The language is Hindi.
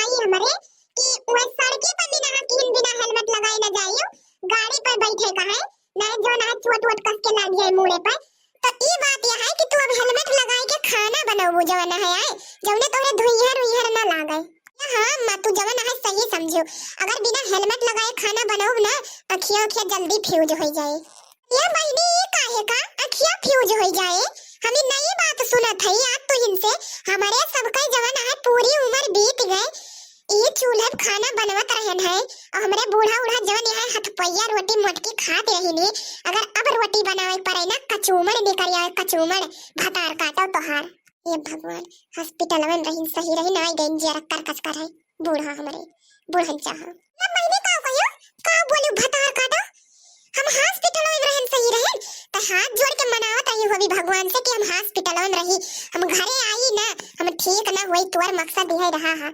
आई हमारे कि वह सड़के पर बिना हकीन बिना हेलमेट लगाए न जाइयो, गाड़ी पर बैठे का है ना, जो ना चोट वोट कस के लग जाए मुड़े पर। तो ई बात यह है कि तू अब हेलमेट लगाए के खाना बनाओ जवन है आए, जवने तोरे धुइहर उइहर ना लागे। हाँ माँ तू जवन है सही समझो, अगर बिना हेलमेट लगाए खाना बनाओ ना, अखियां अखियां जल्दी फ्यूज हो जाए। ये बहनी ये काहे का अखियां फ्यूज हो जाए, हमें नई बात सुनत है आज तो इनसे। हमारे सबका जवन है पूरी उम्र बीत गए, ये चूल्हे पे खाना बनवत रहन है, और हमरे बूढ़ा उढ़ा जवन है हथपैया रोटी मोटकी खात रहिनी। अगर अब रोटी बनावे पड़े ना, कचूमड़ निकल आए, कचूमड़ भतार काटो तोहार। ये भगवान हॉस्पिटल में रही सही रही ना गई जरा कर कस कर है बूढ़ा हमारे बूढ़न चाह ना महीने का कहियो का बोलू भतार काटो, हम हॉस्पिटल में रहन सही रहे तो हाथ जोड़ के मनावत रही होगी भगवान से कि हम हॉस्पिटल में रही, हम घरे आई ना, हम ठीक ना होई तोर मकसद यही रहा है।